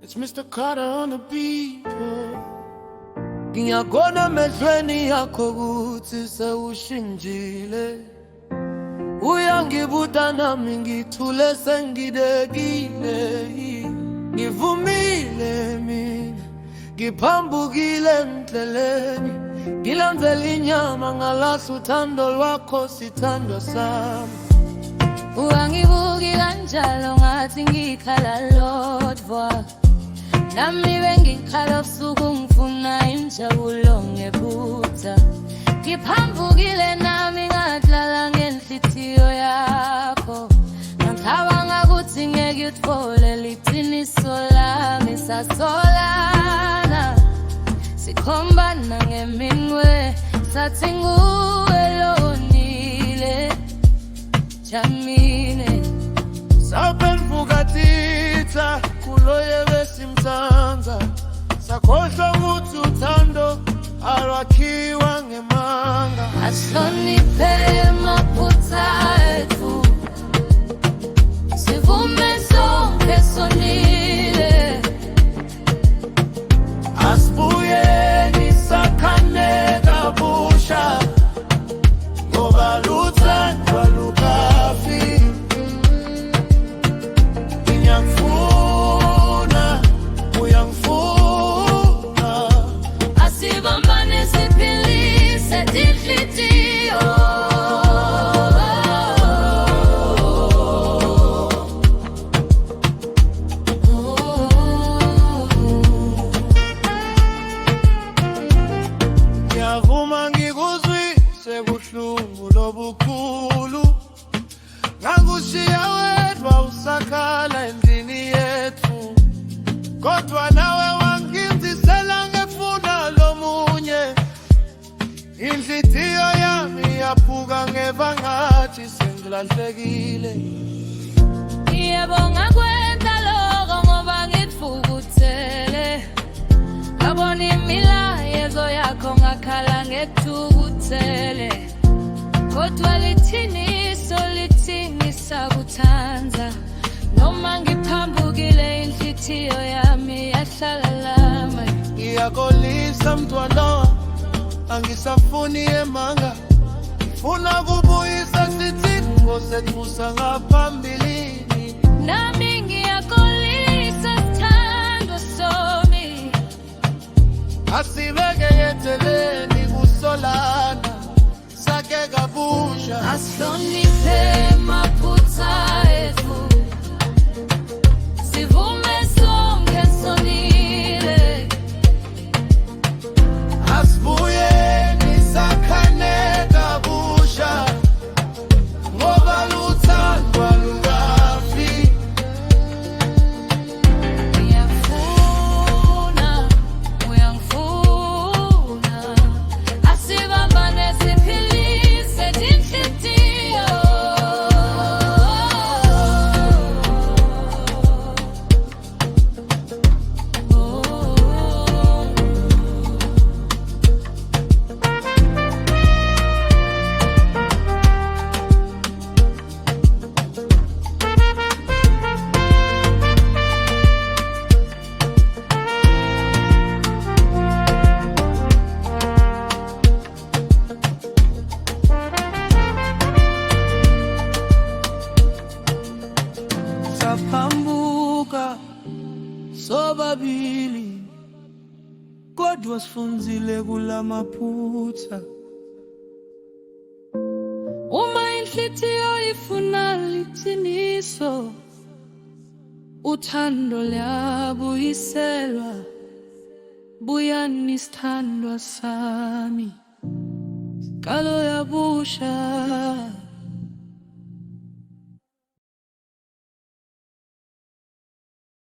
It's Mr. Carter on the beat. Ngiyakona mehlweni yakho ukuthi sewushintshile, uyangibuta nami ngithule sengidekile. Ngivumile mina, ngiphambukile endleleni, ngilandzela inyama ngalahla uthando lwakho sithandwa sami. Uyangibuki kanjalo ngathi ngikhala lodwa, nami bengikhala ubusuku ngifuna injabulo ngephutha. Ngiphambukile nami ngadlala ngenhlitiyo yakho, ngicabanga ukuthi ngeke uthole liqiniso lami. Sasolana sikhombana ngeminwe, sathi nguwe lonile Jamine. Saphenfukatitha kuloye besimthanza, sakhohlwa ukuthi uthando alwakhiwa ngemanga. Ahloniphe maphutha ethu, sivume sonke sonile, asibuyeni sakhane kabusha, ngoba luthando alukafi. Ngiyakufuna, uyangifuna, asibambane siphilise tinhlitiyo. Ngiyavuma ngikuzwise kuhlungu lobukhulu, ngakushiya wedwa usakhala endlini yethu, kodwa nawe wangizisela ngefuna lomunye. Inhlitiyo yami yaphuka ngeva ngathi sengilahlekile. Ngiyabonga kwenta lokho ngoba ngitfukuthele, ngabona imilayezo yakho ngakhala ngekuthukuthele. Kodwa lithiniso lithini sakuthanza, noma ngiphambukile inhlitiyo yami yahlala lama. Ngiyakolisa mntwana, angisafuni emanga, ngifuna kubuyisa sidingo sethu sangaphambilini. Nami ngiyakolisa sithando somi, asibeke yeteleni kusolana sake kabusha. ahloniphe maphutha ethu, sivume sonke sonile, asibuyeni sakhane kabusha, ngoba luthando alukafi. ngiyafuna, uyangifuna, asibambane siphilise tinhlitiyo. Saphambuka sobabili, kodwa sifunzile kula maphutha. Uma inhlitiyo ifuna liqiniso, uthando liyabuyiselwa. Buyani sithandwa sami, kalo yabusha.